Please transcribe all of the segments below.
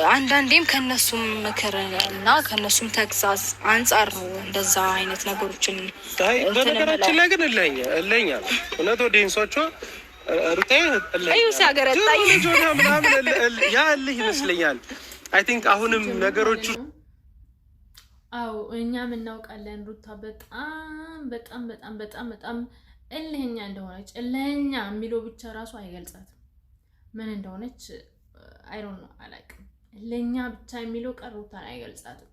አንዳንዴም ከነሱም ምክር እና ከነሱም ተግዛዝ አንጻር ነው እንደዛ አይነት ነገሮችን። በነገራችን ላይ ግን እለኛ እውነት ኦዲየንሶቹ ሩታዬ ያ እልህ ይመስለኛል። አይ ቲንክ አሁንም ነገሮቹ አው እኛም እናውቃለን ሩታ በጣም በጣም በጣም በጣም በጣም እልህኛ እንደሆነች። እልህኛ የሚለው ብቻ ራሱ አይገልጻትም ምን እንደሆነች። አይ ዶንት ኖ አላውቅም። እልህኛ ብቻ የሚለው ቃል ሩታን አይገልጻትም።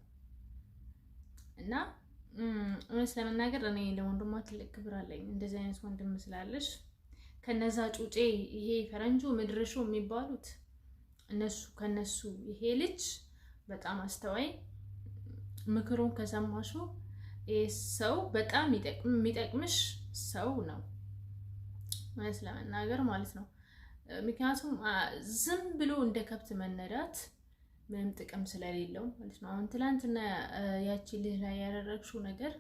እና እውነት ለመናገር እኔ ለወንድሟ ትልቅ ክብር አለኝ። እንደዚህ አይነት ወንድም ስላለሽ ከነዛ ጩጬ ይሄ ፈረንጁ ምድርሹ የሚባሉት ከነሱ ይሄ ልጅ በጣም አስተዋይ ምክሩን ከሰማሹ ሰው በጣም የሚጠቅምሽ ሰው ነው ማለት ለመናገር ማለት ነው። ምክንያቱም ዝም ብሎ እንደ ከብት መነዳት ምንም ጥቅም ስለሌለው ማለት ነው። አሁን ትላንትና ያቺ ልጅ ላይ ያደረግሽው ነገር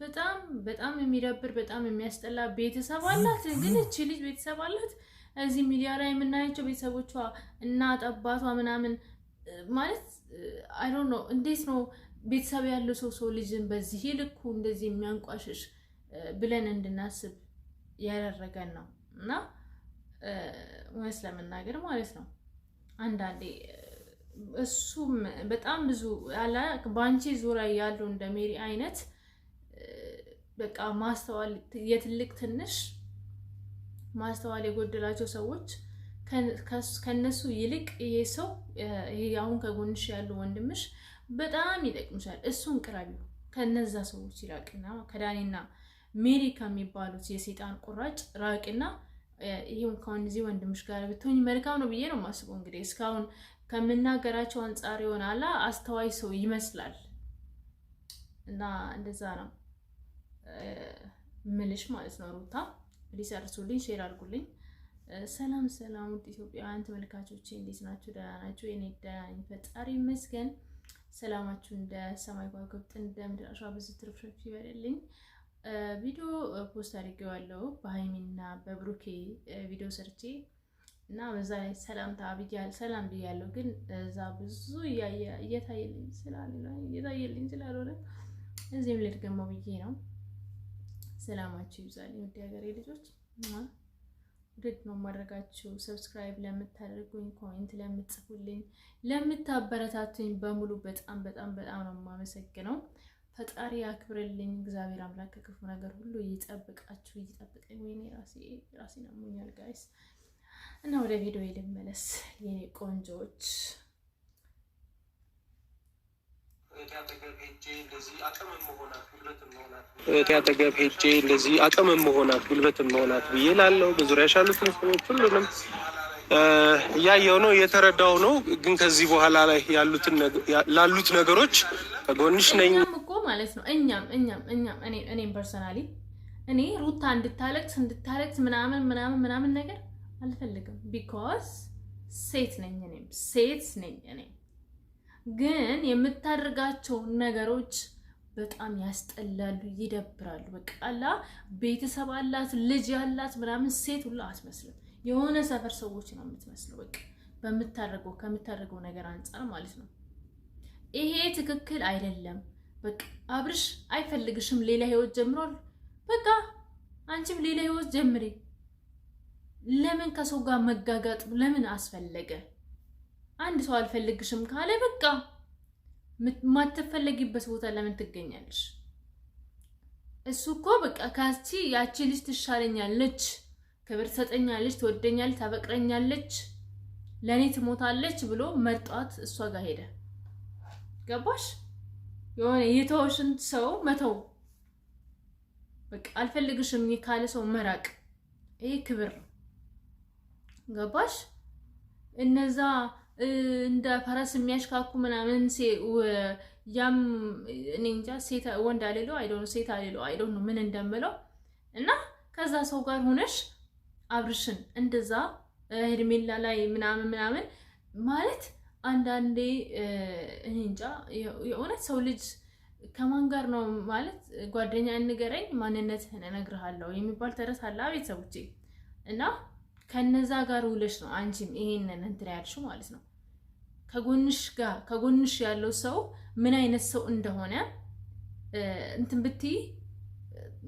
በጣም በጣም የሚደብር በጣም የሚያስጠላ። ቤተሰብ አላት ግን እቺ ልጅ ቤተሰብ አላት። እዚህ ሚዲያ ላይ የምናያቸው ቤተሰቦቿ እናት አባቷ ምናምን ማለት አይ ዶንት ኖ እንዴት ነው ቤተሰብ ያለው ሰው ልጅን በዚህ ልኩ እንደዚህ የሚያንቋሽሽ ብለን እንድናስብ ያደረገን ነው። እና ወይስ ለመናገር ማለት ነው አንዳንዴ እሱም በጣም ብዙ አላ ባንቺ ዙሪያ ያለው እንደ ሜሪ አይነት በቃ ማስተዋል የትልቅ ትንሽ ማስተዋል የጎደላቸው ሰዎች ከነሱ ይልቅ ይሄ ሰው ይሄ አሁን ከጎንሽ ያለው ወንድምሽ በጣም ይጠቅምሻል። እሱን ቅረቢው ከነዛ ሰዎች ይራቅና ከዳኒና ሜሪ ከሚባሉት የሰይጣን ቁራጭ ራቅና ይሄን ከዚህ ወንድምሽ ጋር ብትሆኚ መልካም ነው ብዬ ነው የማስበው። እንግዲህ እስካሁን ከምናገራቸው አንጻር ይሆናል አስተዋይ ሰው ይመስላል እና እንደዛ ነው ምልሽ ማለት ነው። ሩታ ሊሰርሱልኝ ሼር አድርጉልኝ። ሰላም ሰላም ውድ ኢትዮጵያውያን ተመልካቾቼ እንዴት ናችሁ? ደህና ናችሁ? እኔ ደህና ነኝ ፈጣሪ ይመስገን። ሰላማችሁ እንደ ሰማይ ከዋክብት እንደ ምድር አሸዋ ብዙ ትርፍርፍ ይበልልኝ። ቪዲዮ ፖስት አድርጌዋለሁ በሃይሚና በብሩኬ ቪዲዮ ሰርቼ እና በዛ ላይ ሰላም ብያለሁ። ግን እዛ ብዙ እየታየልኝ ስላልሆነ እዚህም ልድገመው ብዬ ነው። ሰላማችሁ ይብዛልኝ ውድ ሀገሬ ልጆች። ውድድ ነው ማድረጋችሁ። ሰብስክራይብ ለምታደርጉኝ፣ ኮሜንት ለምትጽፉልኝ፣ ለምታበረታቱኝ በሙሉ በጣም በጣም በጣም ነው የማመሰግነው። ፈጣሪ ያክብርልኝ። እግዚአብሔር አምላክ ከክፉ ነገር ሁሉ ይጠብቃችሁ ይጠብቀኝ። ወይኔ ራሴ ነው ሙኛል ጋይስ። እና ወደ ቪዲዮ ልመለስ የኔ ቆንጆች። ያጠገብ ሄጄ እንደዚህ አቅምም መሆናት ጉልበትም መሆናት ብዬ ላለው በዙሪያሽ ያሉትን ሰዎች ሁሉንም እያየው ነው እየተረዳው ነው። ግን ከዚህ በኋላ ላይ ላሉት ነገሮች ከጎንሽ ነኝ እኮ ማለት ነው። እኔም ፐርሰናሊ እኔ ሩታ እንድታለቅስ ምናምን ነገር አልፈልግም። ቢኮዝ ሴት ነኝ እኔ ግን የምታደርጋቸው ነገሮች በጣም ያስጠላሉ፣ ይደብራሉ። በቃላ ቤተሰብ አላት ልጅ ያላት ምናምን ሴት ሁሉ አትመስልም። የሆነ ሰፈር ሰዎች ነው የምትመስለው። በቃ ከምታደርገው ነገር አንፃር ማለት ነው። ይሄ ትክክል አይደለም። በቃ አብርሽ አይፈልግሽም፣ ሌላ ህይወት ጀምሯል። በቃ አንቺም ሌላ ህይወት ጀምሪ። ለምን ከሰው ጋር መጋጋጥ ለምን አስፈለገ? አንድ ሰው አልፈልግሽም ካለ በቃ ማትፈልጊበት ቦታ ለምን ትገኛለሽ? እሱ እኮ በቃ ያቺ ልጅ ትሻለኛለች፣ ክብር ትሰጠኛለች፣ ትወደኛለች፣ ታፈቅረኛለች፣ ለኔ ትሞታለች ብሎ መርጧት እሷ ጋር ሄደ። ገባሽ? የሆነ የተወሽን ሰው መተው በቃ አልፈልግሽም ካለ ሰው መራቅ ይሄ ክብር ነው። ገባሽ? እነዛ እንደ ፈረስ የሚያሽካኩ ምናምን ያም እኔ እንጃ ሴት ወንድ አለለው አይዶን ሴት አለለው አይዶን ነው ምን እንደምለው እና ከዛ ሰው ጋር ሆነሽ አብርሽን እንደዛ ሄርሜላ ላይ ምናምን ማለት አንዳንዴ እኔ እንጃ የእውነት ሰው ልጅ ከማን ጋር ነው ማለት ጓደኛ እንገረኝ ማንነትህን እነግርሃለሁ የሚባል ተረት አለ ቤተሰቦቼ። እና ከነዛ ጋር ውለሽ ነው አንቺም ይሄንን እንትን ያልሽው ማለት ነው። ከጎንሽ ያለው ሰው ምን አይነት ሰው እንደሆነ እንትን ብትይ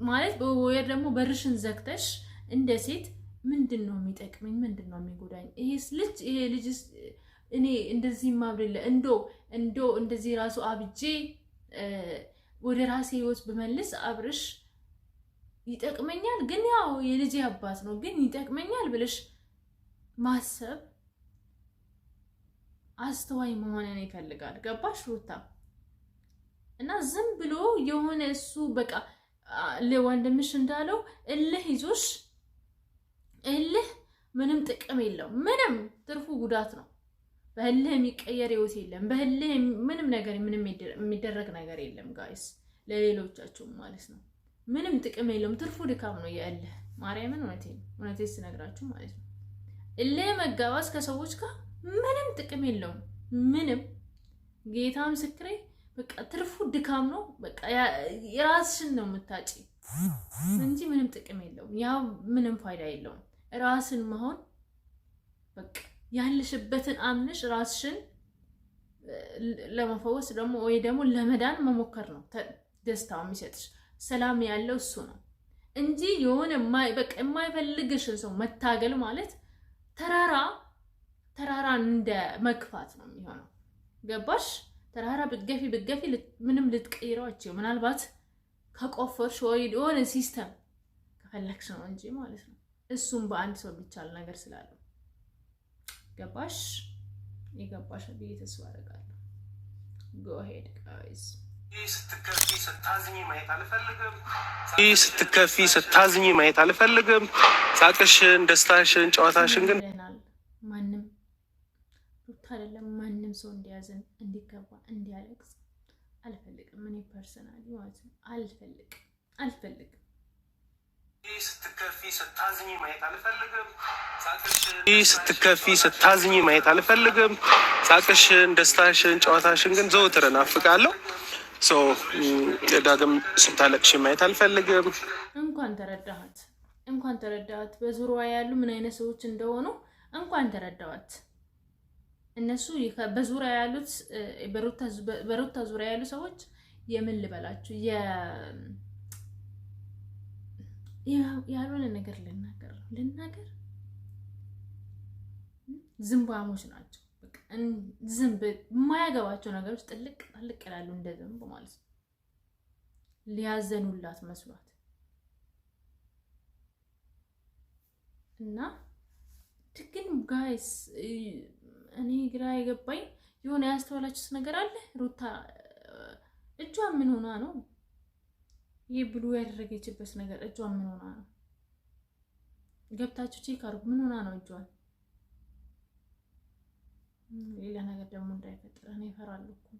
ማለት ወይ ደግሞ በርሽን ዘግተሽ እንደ ሴት ምንድነው የሚጠቅመኝ ምንድነው የሚጎዳኝ ይሄ ልጅ እኔ እንደዚህ ማብረለ እንዶ እንደዚህ ራሱ አብጄ ወደ ራሴ ህይወት በመልስ አብርሽ ይጠቅመኛል ግን ያው የልጅ አባት ነው ግን ይጠቅመኛል ብለሽ ማሰብ አስተዋይ መሆንን ይፈልጋል ገባሽ ሩታ እና ዝም ብሎ የሆነ እሱ በቃ ለወንድምሽ እንዳለው እልህ ይዞሽ እልህ ምንም ጥቅም የለው ምንም ትርፉ ጉዳት ነው በእልህ የሚቀየር ህይወት የለም በእልህ ምንም ነገር ምንም የሚደረግ ነገር የለም ጋይስ ለሌሎቻችሁ ማለት ነው ምንም ጥቅም የለውም ትርፉ ድካም ነው የእልህ ማርያምን እውነቴን ስነግራችሁ ማለት ነው እልህ መጋባስ ከሰዎች ጋር ምንም ጥቅም የለውም ምንም ጌታ ምስክሬ በቃ ትርፉ ድካም ነው በቃ የራስሽን ነው የምታጪ እንጂ ምንም ጥቅም የለውም ያው ምንም ፋይዳ የለውም ራስን መሆን በቃ ያለሽበትን አምነሽ ራስሽን ለመፈወስ ደግሞ ወይ ደግሞ ለመዳን መሞከር ነው ደስታው የሚሰጥሽ ሰላም ያለው እሱ ነው እንጂ የሆነ በቃ የማይፈልግሽን ሰው መታገል ማለት ተራራ እንደ መግፋት ነው የሚሆነው ገባሽ ተራራ ብትገፊ ምንም ልትቀይረው አትችይም ምናልባት ከቆፈርሽ ወይ የሆነ ሲስተም ከፈለክሽ ነው እንጂ ማለት ነው እሱም በአንድ ሰው የሚቻል ነገር ስላለው ገባሽ ይገባሽ ብዬ ተስፋ አደርጋለሁ go ahead guys ስትከፊ ስታዝኝ ማየት አልፈልግም ሳቅሽን ደስታሽን ጨዋታሽን ግን ማንም ሩታ አይደለም ማንም ሰው እንዲያዘን እንዲከፋ እንዲያለቅስ አልፈልግም እኔ ፐርሰናሊ ማለት ነው አልፈልግም ስትከፊ ስታዝኝ ማየት አልፈልግም ሳቅሽን ደስታሽን ጨዋታሽን ግን ዘውትር እናፍቃለሁ ዳግም ስታለቅሽ ማየት አልፈልግም እንኳን ተረዳሃት በዙሪያዋ ያሉ ምን አይነት ሰዎች እንደሆኑ እንኳን ተረዳዋት እነሱ በዙሪያ ያሉት በሩታ ዙሪያ ያሉ ሰዎች የምን ልበላችሁ ያልሆነ ነገር ልናገር ዝምባሞች ናቸው በቃ ዝምብ የማያገባቸው ነገሮች ጥልቅ ይላሉ እንደ ዝምብ ማለት ነው ሊያዘኑላት መስሏት እና ግን ጋይስ እኔ ግራ የገባኝ የሆነ ያስተዋላችሁት ነገር አለ ሩታ እጇ ምን ሆና ነው ይሄ ብሉ ያደረገችበት ነገር እጇ ምን ሆና ነው ገብታችሁ ቼክ አድርጉ ምን ሆና ነው እጇን ሌላ ነገር ደግሞ እንዳይፈጠር እኔ እፈራለሁ እኮ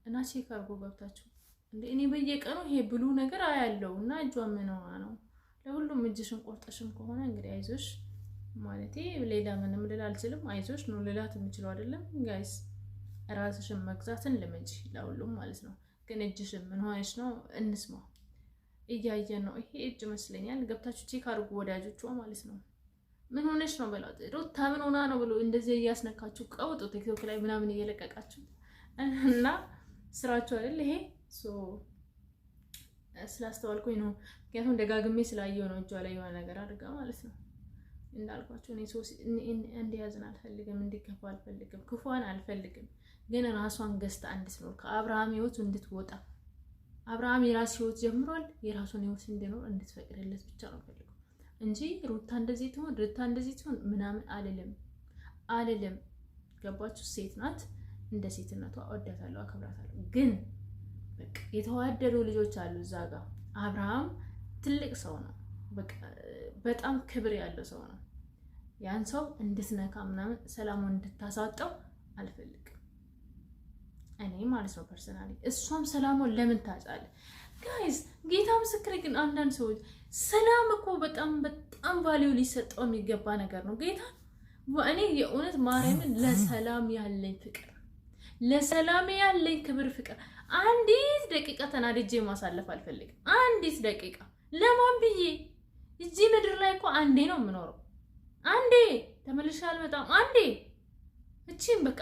እና ቼክ አድርጉ ገብታችሁ እንዴ እኔ በየቀኑ ይሄ ብሉ ነገር አያለው እና እጇ ምን ሆና ነው ለሁሉም እጅሽን ቆርጠሽም ከሆነ እንግዲህ አይዞሽ ማለቴ ሌላ ምንም ልል አልችልም አይዞሽ ነው ልላት የምችለው አይደለም ጋይስ ራስሽን መግዛትን ልመጂ ለሁሉም ማለት ነው ግን እጅሽን ምን ሆነሽ ነው እንስማው እያየን ነው ይሄ እጅ መስለኛል ገብታችሁ ቼክ አድርጉ ወዳጆቿ ማለት ነው ምን ሆነሽ ነው በላት ሩታ ምን ሆና ነው ብሎ እንደዚህ እያስነካችሁ ቀውጡ ቲክቶክ ላይ ምናምን እየለቀቃችሁ እና ስራችሁ አይደል ይሄ ስላስተዋልኩኝ ነው ምክንያቱም ደጋግሜ ስላየው ነው እጇ ላይ የሆነ ነገር አድርጋ ማለት ነው እንዳልኳችሁ እኔ እንዲያዝን አልፈልግም እንዲከፋ አልፈልግም ክፉን አልፈልግም ግን ራሷን ገዝታ እንድትኖር ከአብርሃም ህይወት እንድትወጣ አብርሃም የራሱ ህይወት ጀምሯል የራሱን ህይወት እንዲኖር እንድትፈቅድለት ብቻ ነው ፈልገው እንጂ ሩታ እንደዚህ ትሆን ምናምን አልልም ገባችሁ ሴት ናት እንደ ሴትነቷ እወዳታለሁ አከብራታለሁ ግን በቃ የተዋደዱ ልጆች አሉ እዛ ጋር አብርሃም ትልቅ ሰው ነው በቃ በጣም ክብር ያለው ሰው ነው ያን ሰው እንድትነካ ምናምን ሰላሙን እንድታሳጣው አልፈልግም እኔ ማለት ነው ፐርሰናሊ እሷም ሰላሙን ለምን ታጫለ ጋይስ ጌታ ምስክሬ ግን አንዳንድ ሰዎች ሰላም እኮ በጣም ቫልዩ ሊሰጠው የሚገባ ነገር ነው ጌታ እኔ የእውነት ማርያምን ለሰላም ያለኝ ፍቅር ለሰላም ያለኝ ክብር ፍቅር አንዲት ደቂቃ ተናድጄ ማሳለፍ አልፈልግም አንዲት ደቂቃ ለማን ብዬ እዚህ ምድር ላይ እኮ አንዴ ነው የምኖረው አንዴ ተመልሼ አልመጣም አንዴ እቺን በቃ